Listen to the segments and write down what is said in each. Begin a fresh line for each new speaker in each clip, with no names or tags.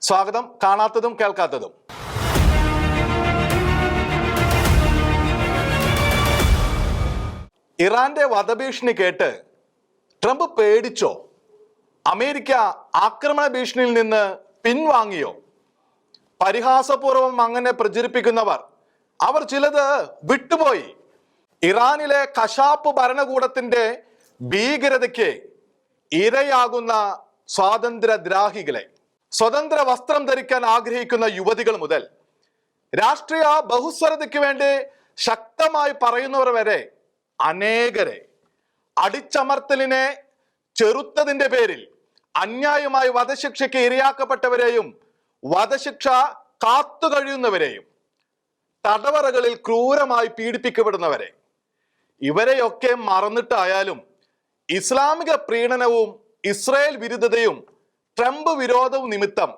സ്വാഗതം. കാണാത്തതും കേൾക്കാത്തതും. ഇറാന്റെ വധഭീഷണി കേട്ട് ട്രംപ് പേടിച്ചോ? അമേരിക്ക ആക്രമണ ഭീഷണിയിൽ നിന്ന് പിൻവാങ്ങിയോ? പരിഹാസപൂർവം അങ്ങനെ പ്രചരിപ്പിക്കുന്നവർ അവർ ചിലത് വിട്ടുപോയി. ഇറാനിലെ കശാപ്പ് ഭരണകൂടത്തിന്റെ ഭീകരതയ്ക്ക് ഇരയാകുന്ന സ്വാതന്ത്ര്യദ്രാഹികളെ, സ്വതന്ത്ര വസ്ത്രം ധരിക്കാൻ ആഗ്രഹിക്കുന്ന യുവതികൾ മുതൽ രാഷ്ട്രീയ ബഹുസ്വരതയ്ക്ക് വേണ്ടി ശക്തമായി പറയുന്നവർ വരെ അനേകരെ അടിച്ചമർത്തലിനെ ചെറുത്തതിന്റെ പേരിൽ അന്യായമായി വധശിക്ഷയ്ക്ക് ഇരയാക്കപ്പെട്ടവരെയും വധശിക്ഷ കാത്തുകഴിയുന്നവരെയും തടവറകളിൽ ക്രൂരമായി പീഡിപ്പിക്കപ്പെടുന്നവരെ ഇവരെയൊക്കെ മറന്നിട്ടായാലും ഇസ്ലാമിക പ്രീണനവും ഇസ്രായേൽ വിരുദ്ധതയും ട്രംപ് വിരോധവും നിമിത്തം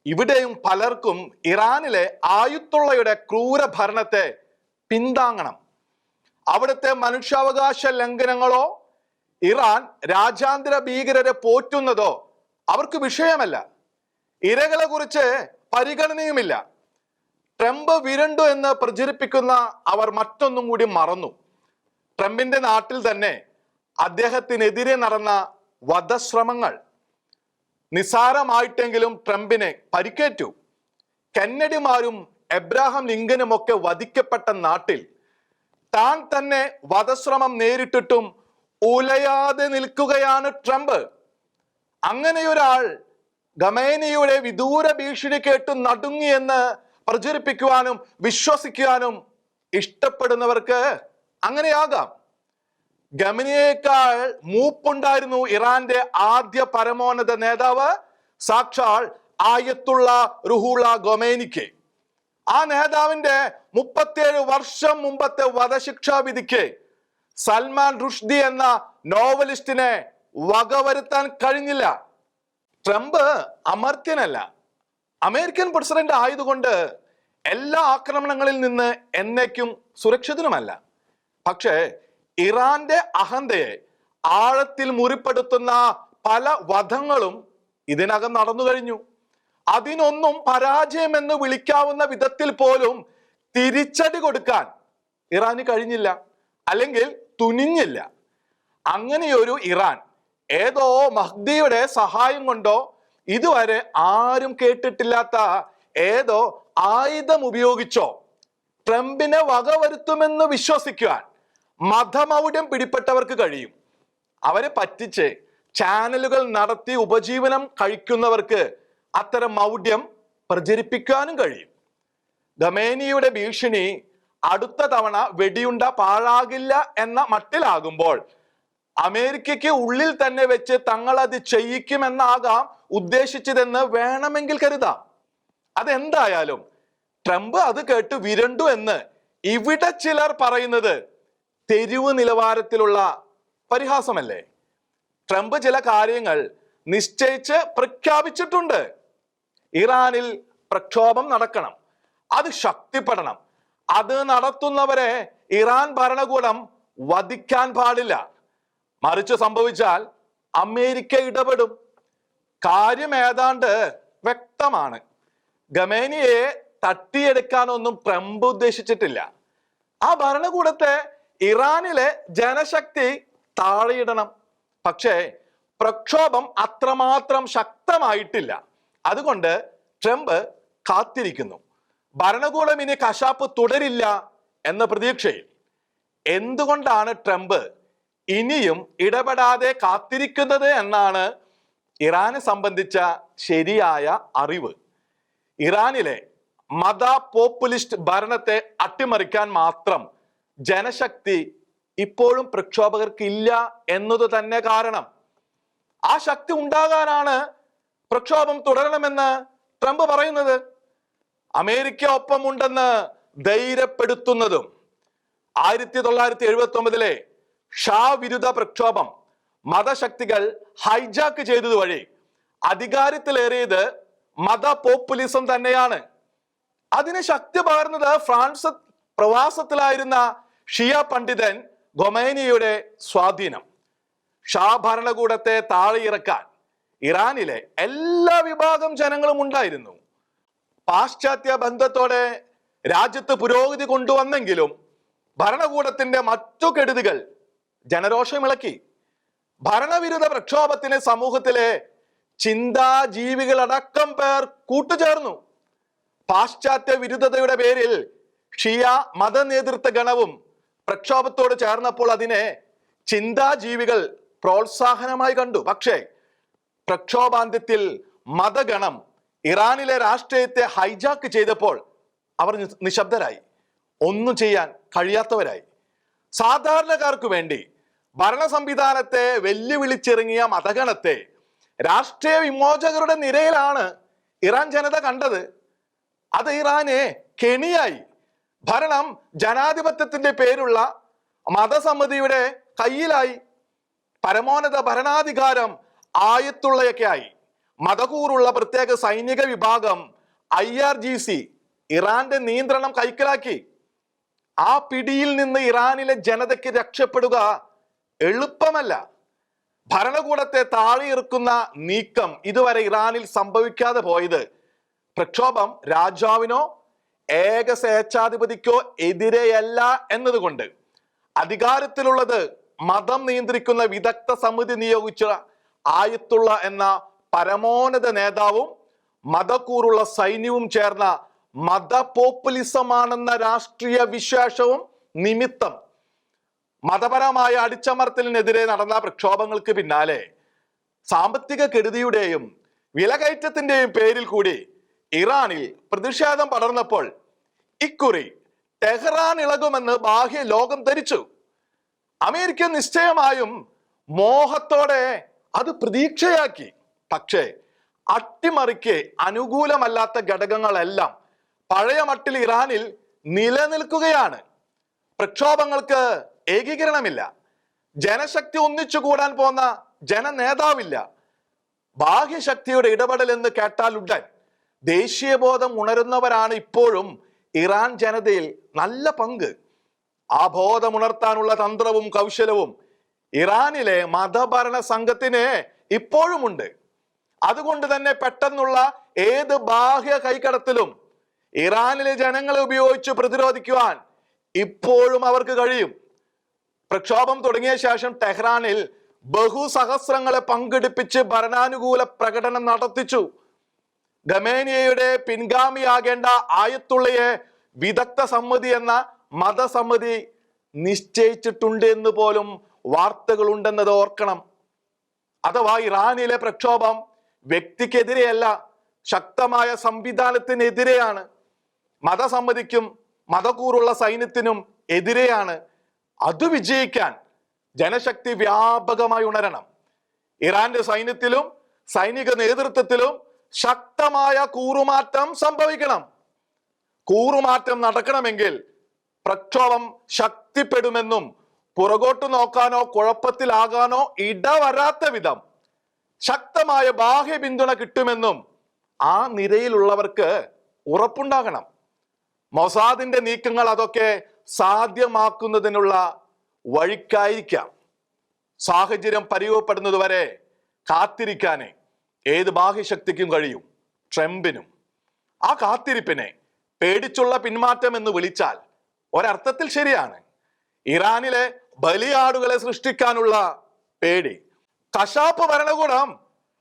ഇവിടെയും പലർക്കും ഇറാനിലെ ആയുത്തുള്ളയുടെ ക്രൂര ഭരണത്തെ പിന്താങ്ങണം. അവിടുത്തെ മനുഷ്യാവകാശ ലംഘനങ്ങളോ ഇറാൻ രാജ്യാന്തര ഭീകരരെ പോറ്റുന്നതോ അവർക്ക് വിഷയമല്ല. ഇരകളെ കുറിച്ച് പരിഗണനയുമില്ല. ട്രംപ് വിരണ്ടു എന്ന് പ്രചരിപ്പിക്കുന്ന അവർ മറ്റൊന്നും കൂടി മറന്നു. ട്രംപിന്റെ നാട്ടിൽ തന്നെ അദ്ദേഹത്തിനെതിരെ നടന്ന വധശ്രമങ്ങൾ നിസാരമായിട്ടെങ്കിലും ട്രംപിനെ പരിക്കേറ്റു. കെന്നഡിമാരും എബ്രാഹാം ലിങ്കനും ഒക്കെ വധിക്കപ്പെട്ട നാട്ടിൽ താൻ തന്നെ വധശ്രമം നേരിട്ടിട്ടും ഉലയാതെ നിൽക്കുകയാണ് ട്രംപ്. അങ്ങനെയൊരാൾ ഖമേനിയുടെ വിദൂര ഭീഷണി കേട്ട് നടുങ്ങിയെന്ന് പ്രചരിപ്പിക്കുവാനും വിശ്വസിക്കുവാനും ഇഷ്ടപ്പെടുന്നവർക്ക് അങ്ങനെയാകാം. ഖമേനിയേക്കാൾ മൂപ്പുണ്ടായിരുന്നു ഇറാന്റെ ആദ്യ പരമോന്നത നേതാവ് സാക്ഷാൽ ആയത്തുള്ള റുഹുള്ള ഖമേനിക്ക്. ആ നേതാവിന്റെ 37 വർഷം മുമ്പത്തെ വധശിക്ഷാ വിധിക്ക് സൽമാൻ റുഷ്ദി എന്ന നോവലിസ്റ്റിനെ വകവരുത്താൻ കഴിഞ്ഞില്ല. ട്രംപ് അമർത്യനല്ല. അമേരിക്കൻ പ്രസിഡന്റ് ആയതുകൊണ്ട് എല്ലാ ആക്രമണങ്ങളിൽ നിന്ന് എന്നേക്കും സുരക്ഷിതനുമല്ല. പക്ഷേ ഇറാന്റെ അഹന്തയെ ആഴത്തിൽ മുറിപ്പെടുത്തുന്ന പല വധങ്ങളും ഇതിനകം നടന്നു കഴിഞ്ഞു. അതിനൊന്നും പരാജയമെന്ന് വിളിക്കാവുന്ന വിധത്തിൽ പോലും തിരിച്ചടി കൊടുക്കാൻ ഇറാന് കഴിഞ്ഞില്ല, അല്ലെങ്കിൽ തുനിഞ്ഞില്ല. അങ്ങനെയൊരു ഇറാൻ ഏതോ മഹ്ദിയുടെ സഹായം കൊണ്ടോ ഇതുവരെ ആരും കേട്ടിട്ടില്ലാത്ത ഏതോ ആയുധം ഉപയോഗിച്ചോ ട്രംപിനെ വകവരുത്തുമെന്ന് വിശ്വസിക്കുവാൻ മതമൗഢ്യം പിടിപ്പെട്ടവർക്ക് കഴിയും. അവരെ പറ്റിച്ച് ചാനലുകൾ നടത്തി ഉപജീവനം കഴിക്കുന്നവർക്ക് അത്തരം മൗഢ്യം പ്രചരിപ്പിക്കാനും കഴിയും. ഖമേനിയുടെ ഭീഷണി അടുത്ത തവണ വെടിയുണ്ട പാഴാകില്ല എന്ന മട്ടിലാകുമ്പോൾ അമേരിക്കയ്ക്ക് ഉള്ളിൽ തന്നെ വെച്ച് തങ്ങൾ അത് ചെയ്യിക്കുമെന്നാകാം ഉദ്ദേശിച്ചതെന്ന് വേണമെങ്കിൽ കരുതാം. അതെന്തായാലും ട്രംപ് അത് കേട്ട് വിരണ്ടു എന്ന് ഇവിടെ ചിലർ പറയുന്നത് തെരുവ് നിലവാരത്തിലുള്ള പരിഹാസമല്ലേ? ട്രംപ് ചില കാര്യങ്ങൾ നിശ്ചയിച്ച് പ്രഖ്യാപിച്ചിട്ടുണ്ട്. ഇറാനിൽ പ്രക്ഷോഭം നടക്കണം, അത് ശക്തിപ്പെടണം. അത് നടത്തുന്നവരെ ഇറാൻ ഭരണകൂടം വധിക്കാൻ പാടില്ല. മറിച്ച് സംഭവിച്ചാൽ അമേരിക്ക ഇടപെടും. കാര്യം ഏതാണ്ട് വ്യക്തമാണ്. ഖമേനിയെ തട്ടിയെടുക്കാനൊന്നും ട്രംപ് ഉദ്ദേശിച്ചിട്ടില്ല. ആ ഭരണകൂടത്തെ ഇറാനിലെ ജനശക്തി താഴെയിടണം. പക്ഷേ പ്രക്ഷോഭം അത്രമാത്രം ശക്തമായിട്ടില്ല. അതുകൊണ്ട് ട്രംപ് കാത്തിരിക്കുന്നു. ഭരണകൂടം ഇനി കശാപ്പ് തുടരില്ല എന്ന പ്രതീക്ഷയിൽ. എന്തുകൊണ്ടാണ് ട്രംപ് ഇനിയും ഇടപെടാതെ കാത്തിരിക്കുന്നത് എന്നാണ് ഇറാനെ സംബന്ധിച്ച ശരിയായ അറിവ്. ഇറാനിലെ മത പോപ്പുലിസ്റ്റ് ഭരണത്തെ അട്ടിമറിക്കാൻ മാത്രം ജനശക്തി ഇപ്പോഴും പ്രക്ഷോഭകർക്ക് ഇല്ല എന്നത് തന്നെ കാരണം. ആ ശക്തി ഉണ്ടാകാനാണ് പ്രക്ഷോഭം തുടരണമെന്ന് ട്രംപ് പറയുന്നത്. അമേരിക്ക ഒപ്പമുണ്ടെന്ന് ധൈര്യപ്പെടുത്തുന്നതും. 1979 ഷാ വിരുദ്ധ പ്രക്ഷോഭം മതശക്തികൾ ഹൈജാക്ക് ചെയ്തതുവഴി അധികാരത്തിലേറിയത് മത പോപ്പുലിസം തന്നെയാണ്. അതിന് ശക്തി പകർന്നത് ഫ്രാൻസ് പ്രവാസത്തിലായിരുന്ന ഷിയ പണ്ഡിതൻ ഖമേനിയുടെ സ്വാധീനം. ഷാ ഭരണകൂടത്തെ താഴെയിറക്കാൻ ഇറാനിലെ എല്ലാ വിഭാഗം ജനങ്ങളും ഉണ്ടായിരുന്നു. പാശ്ചാത്യ ബന്ധത്തോടെ രാജ്യത്ത് പുരോഗതി കൊണ്ടുവന്നെങ്കിലും ഭരണകൂടത്തിന്റെ മറ്റു കെടുതികൾ ജനരോഷമിളക്കി. ഭരണവിരുദ്ധ പ്രക്ഷോഭത്തിന് സമൂഹത്തിലെ ചിന്താജീവികളടക്കം പേർ കൂട്ടുചേർന്നു. പാശ്ചാത്യ വിരുദ്ധതയുടെ പേരിൽ ഷിയ മത നേതൃത്വ ഗണവും പ്രക്ഷോഭത്തോട് ചേർന്നപ്പോൾ അതിനെ ചിന്താജീവികൾ പ്രോത്സാഹനമായി കണ്ടു. പക്ഷേ പ്രക്ഷോഭാന്ത്യത്തിൽ മതഗണം ഇറാനിലെ രാഷ്ട്രീയത്തെ ഹൈജാക്ക് ചെയ്തപ്പോൾ അവർ നിശബ്ദരായി, ഒന്നും ചെയ്യാൻ കഴിയാത്തവരായി. സാധാരണക്കാർക്ക് വേണ്ടി ഭരണ സംവിധാനത്തെ വെല്ലുവിളിച്ചിറങ്ങിയ മതഗണത്തെ രാഷ്ട്രീയ വിമോചകരുടെ നിരയിലാണ് ഇറാൻ ജനത കണ്ടത്. അത് ഇറാനെ കെണിയായി. ഭരണം ജനാധിപത്യത്തിന്റെ പേരുള്ള മതസമിതിയുടെ കയ്യിലായി. പരമോന്നത ഭരണാധികാരം ആയത്തുള്ളയൊക്കെ ആയി. മതകൂറുള്ള പ്രത്യേക സൈനിക വിഭാഗം IRGC ഇറാന്റെ നിയന്ത്രണം കൈക്കലാക്കി. ആ പിടിയിൽ നിന്ന് ഇറാനിലെ ജനതയ്ക്ക് രക്ഷപ്പെടുക എളുപ്പമല്ല. ഭരണകൂടത്തെ താഴെയിറക്കുന്ന നീക്കം ഇതുവരെ ഇറാനിൽ സംഭവിക്കാതെ പോയത് പ്രക്ഷോഭം രാജാവിനോ ഏക സ്വേച്ഛാധിപതിക്കോ എതിരെയല്ല എന്നതുകൊണ്ട്. അധികാരത്തിലുള്ളത് മതം നിയന്ത്രിക്കുന്ന വിദഗ്ധ സമിതി നിയോഗിച്ച ആയത്തുള്ള എന്ന പരമോന്നത നേതാവും മതക്കൂറുള്ള സൈന്യവും ചേർന്ന മത പോപ്പുലിസമാണെന്ന രാഷ്ട്രീയ വിശേഷവും നിമിത്തം മതപരമായ അടിച്ചമർത്തലിനെതിരെ നടന്ന പ്രക്ഷോഭങ്ങൾക്ക് പിന്നാലെ സാമ്പത്തിക കെടുതിയുടെയും വിലകയറ്റത്തിന്റെയും പേരിൽ കൂടി ഇറാനിൽ പ്രതിഷേധം പടർന്നപ്പോൾ ഇക്കുറി ടെഹ്റാൻ ഇളകുമെന്ന് ബാഹ്യ ലോകം ധരിച്ചു. അമേരിക്ക നിശ്ചയമായും മോഹത്തോടെ അത് പ്രതീക്ഷയാക്കി. പക്ഷേ അട്ടിമറിക്ക് അനുകൂലമല്ലാത്ത ഘടകങ്ങളെല്ലാം പഴയ മട്ടിൽ ഇറാനിൽ നിലനിൽക്കുകയാണ്. പ്രക്ഷോഭങ്ങൾക്ക് ഏകീകരണമില്ല. ജനശക്തി ഒന്നിച്ചുകൂടാൻ പോന്ന ജനനേതാവില്ല. ബാഹ്യശക്തിയുടെ ഇടപെടൽ എന്ന് കേട്ടാൽ ഉടൻ ദേശീയബോധം ഉണരുന്നവരാണ് ഇപ്പോഴും ഇറാൻ ജനതയിൽ നല്ല പങ്ക്. ആ ബോധമുണർത്താനുള്ള തന്ത്രവും കൗശലവും ഇറാനിലെ മതഭരണ സംഘത്തിന് ഇപ്പോഴുമുണ്ട്. അതുകൊണ്ട് തന്നെ പെട്ടെന്നുള്ള ഏത് ബാഹ്യ കൈകടത്തലും ഇറാനിലെ ജനങ്ങളെ ഉപയോഗിച്ച് പ്രതിരോധിക്കുവാൻ ഇപ്പോഴും അവർക്ക് കഴിയും. പ്രക്ഷോഭം തുടങ്ങിയ ശേഷം ടെഹ്റാനിൽ ബഹുസഹസ്രങ്ങളെ പങ്കെടുപ്പിച്ച് ഭരണാനുകൂല പ്രകടനം നടത്തിച്ചു. ഖമേനിയുടെ പിൻഗാമിയാകേണ്ട ആയത്തുള്ളയെ വിദഗ്ധ സമിതി എന്ന മതസമിതി നിശ്ചയിച്ചിട്ടുണ്ട് എന്ന് പോലും വാർത്തകളുണ്ടെന്നത് ഓർക്കണം. അഥവാ ഇറാനിലെ പ്രക്ഷോഭം വ്യക്തിക്കെതിരെയല്ല, ശക്തമായ സംവിധാനത്തിനെതിരെയാണ്. മതസമിതിക്കും മതകൂറുള്ള സൈന്യത്തിനും എതിരെയാണ്. അത് വിജയിക്കാൻ ജനശക്തി വ്യാപകമായി ഉണരണം. ഇറാന്റെ സൈന്യത്തിലും സൈനിക നേതൃത്വത്തിലും ശക്തമായ കൂറുമാറ്റം സംഭവിക്കണം. കൂറുമാറ്റം നടക്കണമെങ്കിൽ പ്രക്ഷോഭം ശക്തിപ്പെടുമെന്നും പുറകോട്ട് നോക്കാനോ കുഴപ്പത്തിലാകാനോ ഇടവരാത്ത വിധം ശക്തമായ ബാഹ്യ പിന്തുണ കിട്ടുമെന്നും ആ നിരയിലുള്ളവർക്ക് ഉറപ്പുണ്ടാകണം. മൊസാദിന്റെ നീക്കങ്ങൾ അതൊക്കെ സാധ്യമാക്കുന്നതിനുള്ള വഴിക്കായിരിക്കാം. സാഹചര്യം പരിവപ്പെടുന്നതുവരെ കാത്തിരിക്കാനേ ഏത് ബാഹ്യശക്തിക്കും കഴിയും, ട്രംപിനും. ആ കാത്തിരിപ്പിനെ പേടിച്ചുള്ള പിന്മാറ്റം എന്ന് വിളിച്ചാൽ ഒരർത്ഥത്തിൽ ശരിയാണ്. ഇറാനിലെ ബലിയാടുകളെ സൃഷ്ടിക്കാനുള്ള പേടി. കശാപ്പ് ഭരണകൂടം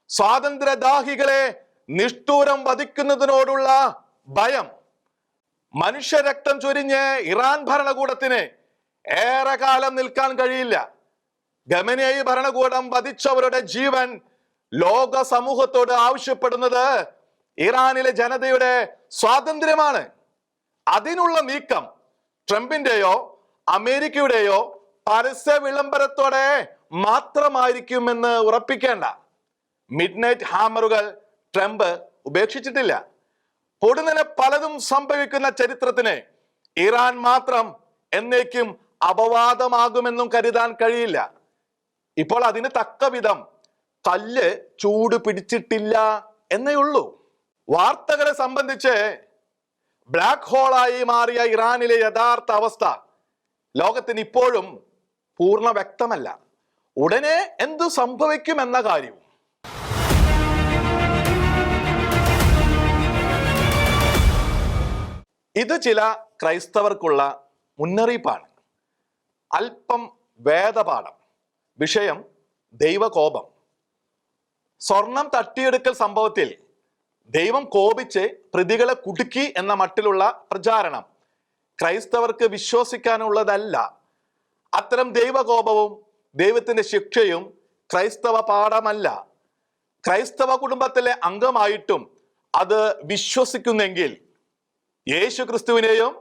സ്വാതന്ത്ര്യദാഹികളെ നിഷ്ഠൂരം വധിക്കുന്നതിനോടുള്ള ഭയം. മനുഷ്യരക്തം ചൊരിഞ്ഞ് ഇറാൻ ഭരണകൂടത്തിന് ഏറെ കാലം നിൽക്കാൻ കഴിയില്ല. ഖമേനി ഭരണകൂടം വധിച്ചവരുടെ ജീവൻ ലോക സമൂഹത്തോട് ആവശ്യപ്പെടുന്നത് ഇറാനിലെ ജനതയുടെ സ്വാതന്ത്ര്യമാണ്. അതിനുള്ള നീക്കം ട്രംപിന്റെയോ അമേരിക്കയുടെയോ പരസ്യ വിളംബരത്തോടെ മാത്രമായിരിക്കുമെന്ന് ഉറപ്പിക്കേണ്ട. Midnight ഹാമറുകൾ Trump ഉപേക്ഷിച്ചിട്ടില്ല. പൊടുന്നനെ പലതും സംഭവിക്കുന്ന ചരിത്രത്തിന് ഇറാൻ മാത്രം എന്നേക്കും അപവാദമാകുമെന്നും കരുതാൻ കഴിയില്ല. ഇപ്പോൾ അതിന് തക്ക വിധം കല്ല് ചൂട് പിടിച്ചിട്ടില്ല എന്നേ ഉള്ളൂ. വാർത്തകളെ സംബന്ധിച്ച് ബ്ലാക്ക് ഹോളായി മാറിയ ഇറാനിലെ യഥാർത്ഥ അവസ്ഥ ലോകത്തിന് ഇപ്പോഴും പൂർണ്ണ വ്യക്തമല്ല. ഉടനെ എന്തു സംഭവിക്കുമെന്ന കാര്യവും ഇത് ചില ക്രൈസ്തവർക്കുള്ള മുന്നറിയിപ്പാണ്. അല്പം വേദപാഠം. വിഷയം ദൈവകോപം. സ്വർണം തട്ടിയെടുക്കൽ സംഭവത്തിൽ ദൈവം കോപിച്ച് പ്രതികളെ കുടുക്കി എന്ന മട്ടിലുള്ള പ്രചാരണം ക്രൈസ്തവർക്ക് വിശ്വസിക്കാനുള്ളതല്ല. അത്തരം ദൈവകോപവും ദൈവത്തിന്റെ ശിക്ഷയും ക്രൈസ്തവ പാഠമല്ല. ക്രൈസ്തവ കുടുംബത്തിലെ അംഗമായിട്ടും അത് വിശ്വസിക്കുന്നെങ്കിൽ യേശു ക്രിസ്തുവിനെയും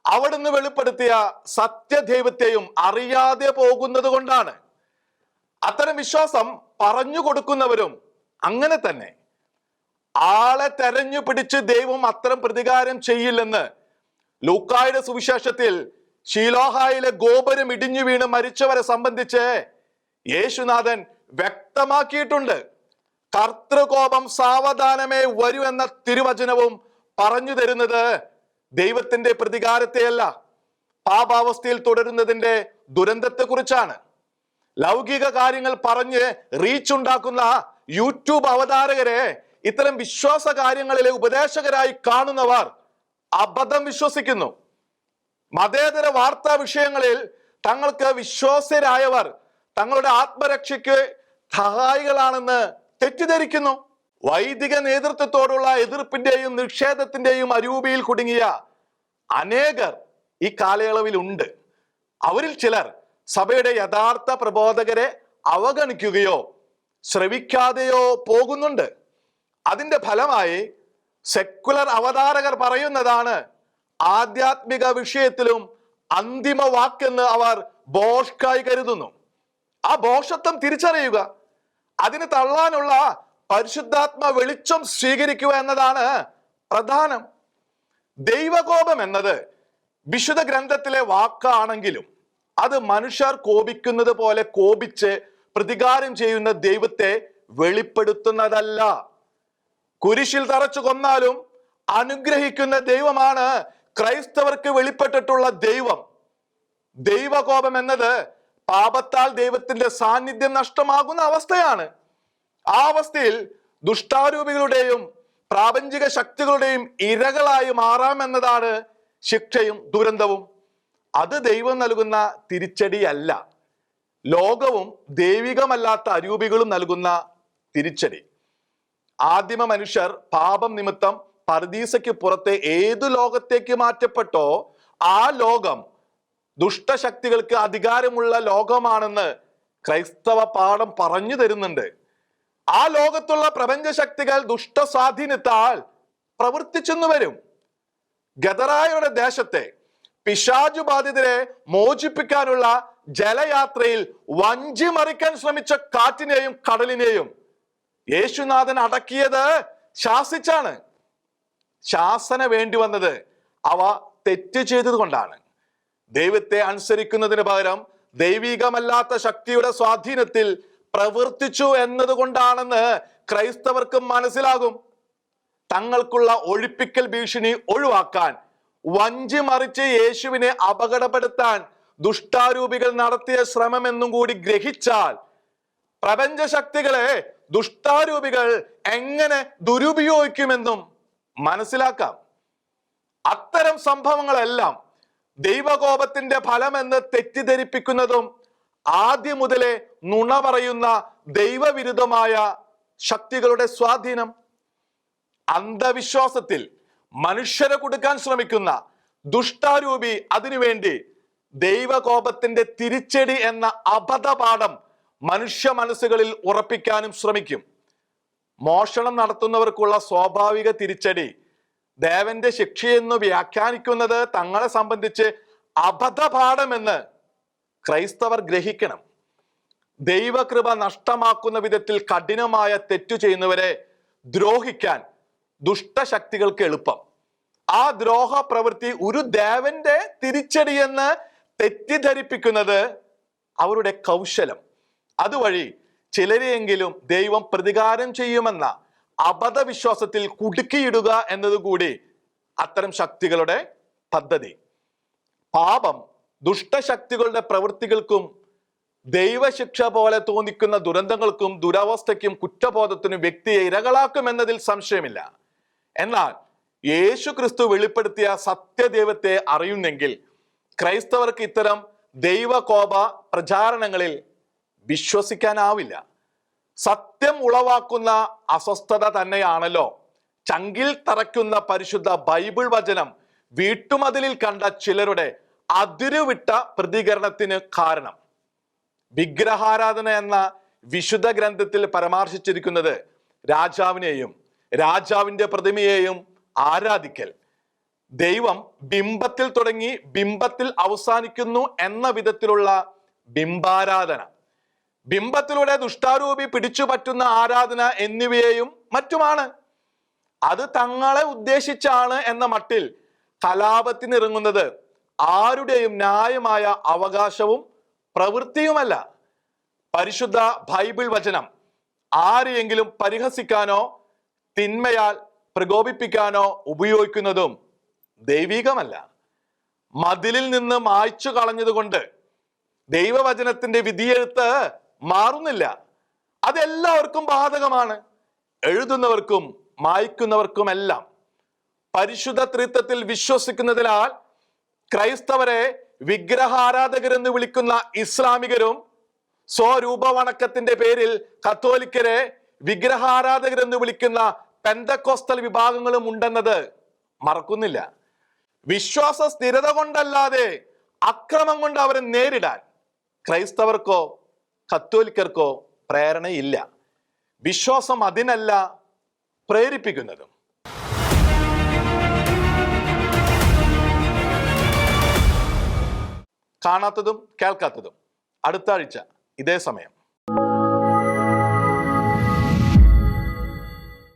അവിടുന്ന് വെളിപ്പെടുത്തിയ സത്യദൈവത്തെയും അറിയാതെ പോകുന്നത് കൊണ്ടാണ്. അത്തരം വിശ്വാസം പറഞ്ഞു കൊടുക്കുന്നവരും അങ്ങനെ തന്നെ. ആളെ തെരഞ്ഞു പിടിച്ച് ദൈവം അത്തരം പ്രതികാരം ചെയ്യില്ലെന്ന് ലൂക്കായുടെ സുവിശേഷത്തിൽ ശീലോഹായിലെ ഗോപുരം ഇടിഞ്ഞു വീണ് മരിച്ചവരെ സംബന്ധിച്ച് യേശുനാഥൻ വ്യക്തമാക്കിയിട്ടുണ്ട്. കർത്തൃകോപം സാവധാനമേ വരൂ എന്ന തിരുവചനവും പറഞ്ഞു തരുന്നത് ദൈവത്തിന്റെ പ്രതികാരത്തെയല്ല, പാപാവസ്ഥയിൽ തുടരുന്നതിന്റെ ദുരന്തത്തെ കുറിച്ചാണ്. ലൗകിക കാര്യങ്ങൾ പറഞ്ഞ് റീച്ച് ഉണ്ടാക്കുന്ന യൂട്യൂബ് അവതാരകരെ ഇത്തരം വിശ്വാസ കാര്യങ്ങളിലെ ഉപദേശകരായി കാണുന്നവർ അബദ്ധം വിശ്വസിക്കുന്നു. മതേതര വാർത്താ വിഷയങ്ങളിൽ തങ്ങൾക്ക് വിശ്വാസ്യരായവർ തങ്ങളുടെ ആത്മരക്ഷയ്ക്ക് സഹായികളാണെന്ന് തെറ്റിദ്ധരിക്കുന്നു. വൈദിക നേതൃത്വത്തോടുള്ള എതിർപ്പിന്റെയും നിഷേധത്തിന്റെയും അരൂപിയിൽ കുടുങ്ങിയ അനേകർ ഈ കാലയളവിൽ ഉണ്ട്. അവരിൽ ചിലർ സഭയുടെ യഥാർത്ഥ പ്രബോധകരെ അവഗണിക്കുകയോ ശ്രവിക്കാതെയോ പോകുന്നുണ്ട്. അതിന്റെ ഫലമായി സെക്കുലർ അവതാരകർ പറയുന്നതാണ് ആധ്യാത്മിക വിഷയത്തിലും അന്തിമ വാക്കെന്ന് അവർ ഭോഷ്കായി കരുതുന്നു. ആ ഭോഷത്വം തിരിച്ചറിയുക, അതിന് തള്ളാനുള്ള പരിശുദ്ധാത്മ വെളിച്ചം സ്വീകരിക്കുക എന്നതാണ് പ്രധാനം. ദൈവകോപം എന്നത് വിശുദ്ധ ഗ്രന്ഥത്തിലെ വാക്കാണെങ്കിലും അത് മനുഷ്യർ കോപിക്കുന്നത് പോലെ കോപിച്ച് പ്രതികാരം ചെയ്യുന്ന ദൈവത്തെ വെളിപ്പെടുത്തുന്നതല്ല. കുരിശിൽ തറച്ചു കൊന്നാലും അനുഗ്രഹിക്കുന്ന ദൈവമാണ് ക്രൈസ്തവർക്ക് വെളിപ്പെട്ടിട്ടുള്ള ദൈവം. ദൈവകോപം എന്നത് പാപത്താൽ ദൈവത്തിന്റെ സാന്നിധ്യം നഷ്ടമാകുന്ന അവസ്ഥയാണ്. ആ അവസ്ഥയിൽ ദുഷ്ടാരൂപികളുടെയും പ്രാപഞ്ചിക ശക്തികളുടെയും ഇരകളായി മാറാമെന്നതാണ് ശിക്ഷയും ദുരന്തവും. അത് ദൈവം നൽകുന്ന തിരിച്ചടിയല്ല, ലോകവും ദൈവികമല്ലാത്ത അരൂപികളും നൽകുന്ന തിരിച്ചടി. ആദിമ മനുഷ്യർ പാപം നിമിത്തം പർദീസയ്ക്ക് പുറത്തെ ഏതു ലോകത്തേക്ക് മാറ്റപ്പെട്ടോ ആ ലോകം ദുഷ്ടശക്തികൾക്ക് അധികാരമുള്ള ലോകമാണെന്ന് ക്രൈസ്തവ പാഠം പറഞ്ഞു തരുന്നുണ്ട്. ആ ലോകത്തുള്ള പ്രപഞ്ച ശക്തികൾ ദുഷ്ട സ്വാധീനത്താൽ പ്രവർത്തിച്ചെന്നു വരും. ഗദറായുടെ ദേശത്തെ പിശാചു ബാധിതരെ മോചിപ്പിക്കാനുള്ള ജലയാത്രയിൽ വഞ്ചി മറിക്കാൻ ശ്രമിച്ച കാറ്റിനെയും കടലിനെയും യേശുനാഥൻ അടക്കിയത് ശാസിച്ചാണ്. ശാസന വേണ്ടി വന്നത് അവ തെറ്റ് ചെയ്തത് കൊണ്ടാണ്. ദൈവത്തെ അനുസരിക്കുന്നതിന് പകരം ദൈവികമല്ലാത്ത ശക്തിയുടെ സ്വാധീനത്തിൽ പ്രവർത്തിച്ചു എന്നതുകൊണ്ടാണെന്ന് ക്രൈസ്തവർക്ക് മനസ്സിലാകും. തങ്ങൾക്കുള്ള ഒഴിപ്പിക്കൽ ഭീഷണി ഒഴിവാക്കാൻ വഞ്ചി മറിച്ച് യേശുവിനെ അപകടപ്പെടുത്താൻ ദുഷ്ടാരൂപികൾ നടത്തിയ ശ്രമമെന്നും കൂടി ഗ്രഹിച്ചാൽ പ്രപഞ്ച ശക്തികളെ ദുഷ്ടാരൂപികൾ എങ്ങനെ ദുരുപയോഗിക്കുമെന്നും മനസ്സിലാക്കാം. അത്തരം സംഭവങ്ങളെല്ലാം ദൈവകോപത്തിന്റെ ഫലമെന്ന് തെറ്റിദ്ധരിപ്പിക്കുന്നതും ആദ്യം മുതലേ നുണ പറയുന്ന ദൈവവിരുദ്ധമായ ശക്തികളുടെ സ്വാധീനം. അന്ധവിശ്വാസത്തിൽ മനുഷ്യരെ കൊടുക്കാൻ ശ്രമിക്കുന്ന ദുഷ്ടാരൂപി അതിനുവേണ്ടി ദൈവകോപത്തിന്റെ തിരിച്ചടി എന്ന അബദ്ധപാഠം മനുഷ്യ മനസ്സുകളിൽ ഉറപ്പിക്കാനും ശ്രമിക്കും. മോഷണം നടത്തുന്നവർക്കുള്ള സ്വാഭാവിക തിരിച്ചടി ദേവന്റെ ശിക്ഷയെന്ന് വ്യാഖ്യാനിക്കുന്നത് തങ്ങളെ സംബന്ധിച്ച് അബദ്ധപാഠമെന്ന് ക്രൈസ്തവർ ഗ്രഹിക്കണം. ദൈവകൃപ നഷ്ടമാക്കുന്ന വിധത്തിൽ കഠിനമായ തെറ്റു ചെയ്യുന്നവരെ ദ്രോഹിക്കാൻ ദുഷ്ടശക്തികൾക്ക് എളുപ്പം. ആ ദ്രോഹ പ്രവൃത്തി ഒരു ദേവന്റെ തിരിച്ചടിയെന്ന് തെറ്റിദ്ധരിപ്പിക്കുന്നത് അവരുടെ കൗശലം. അതുവഴി ചിലരെയെങ്കിലും ദൈവം പ്രതികാരം ചെയ്യുമെന്ന അബദ്ധവിശ്വാസത്തിൽ കുടുക്കിയിടുക എന്നതുകൂടി അത്തരം ശക്തികളുടെ പദ്ധതി. പാപം ദുഷ്ടശക്തികളുടെ പ്രവൃത്തികൾക്കും ദൈവശിക്ഷ പോലെ തോന്നിക്കുന്ന ദുരന്തങ്ങൾക്കും ദുരവസ്ഥയ്ക്കും കുറ്റബോധത്തിനും വ്യക്തിയെ ഇരകളാക്കുമെന്നതിൽ സംശയമില്ല. എന്നാൽ യേശു ക്രിസ്തു വെളിപ്പെടുത്തിയ സത്യദൈവത്തെ അറിയുന്നെങ്കിൽ ക്രൈസ്തവർക്ക് ഇത്തരം ദൈവകോപ പ്രചാരണങ്ങളിൽ വിശ്വസിക്കാനാവില്ല. സത്യം ഉളവാക്കുന്ന അസ്വസ്ഥത തന്നെയാണല്ലോ ചങ്കിൽ തറയ്ക്കുന്ന പരിശുദ്ധ ബൈബിൾ വചനം വീട്ടുമതിലിൽ കണ്ട ചിലരുടെ അതിരുവിട്ട പ്രതികരണത്തിന് കാരണം. വിഗ്രഹാരാധന എന്ന വിശുദ്ധ ഗ്രന്ഥത്തിൽ പരാമർശിച്ചിരിക്കുന്നത് രാജാവിനെയും രാജാവിന്റെ പ്രതിമയെയും ആരാധിക്കൽ, ദൈവം ബിംബത്തിൽ തുടങ്ങി ബിംബത്തിൽ അവസാനിക്കുന്നു എന്ന വിധത്തിലുള്ള ബിംബാരാധന, ബിംബത്തിലൂടെ ദുഷ്ടാരൂപി പിടിച്ചു പറ്റുന്ന ആരാധന എന്നിവയെയും മറ്റുമാണ്. അത് തങ്ങളെ ഉദ്ദേശിച്ചാണ് എന്ന മട്ടിൽ കലാപത്തിനിറങ്ങുന്നത് ആരുടെയും ന്യായമായ അവകാശവും പ്രവൃത്തിയുമല്ല. പരിശുദ്ധ ബൈബിൾ വചനം ആരെയെങ്കിലും പരിഹസിക്കാനോ തിന്മയാൽ പ്രകോപിപ്പിക്കാനോ ഉപയോഗിക്കുന്നതും ദൈവികമല്ല. മതിലിൽ നിന്ന് മായ്ച്ചു കളഞ്ഞതുകൊണ്ട് ദൈവവചനത്തിന്റെ വിധിയെഴുത്ത് മാറുന്നില്ല. അതെല്ലാവർക്കും ബാധകമാണ്, എഴുതുന്നവർക്കും മായ്ക്കുന്നവർക്കുമെല്ലാം. പരിശുദ്ധ ത്രിത്വത്തിൽ വിശ്വസിക്കുന്നതിനാൽ ക്രൈസ്തവരെ വിഗ്രഹാരാധകരെന്ന് വിളിക്കുന്ന ഇസ്ലാമികരും സ്വരൂപവണക്കത്തിന്റെ പേരിൽ കത്തോലിക്കരെ വിഗ്രഹാരാധകരെന്ന് വിളിക്കുന്ന പെന്തക്കോസ്തൽ വിഭാഗങ്ങളും ഉണ്ടെന്നത് മറക്കുന്നില്ല. വിശ്വാസ സ്ഥിരത കൊണ്ടല്ലാതെ അക്രമം കൊണ്ട് അവരെ നേരിടാൻ ക്രൈസ്തവർക്കോ കത്തോലിക്കർക്കോ പ്രേരണയില്ല. വിശ്വാസം അതിനല്ല പ്രേരിപ്പിക്കുന്നതും. കാണാത്തതും കേൾക്കാത്തതും അടുത്ത ആഴ്ച ഇതേ സമയം.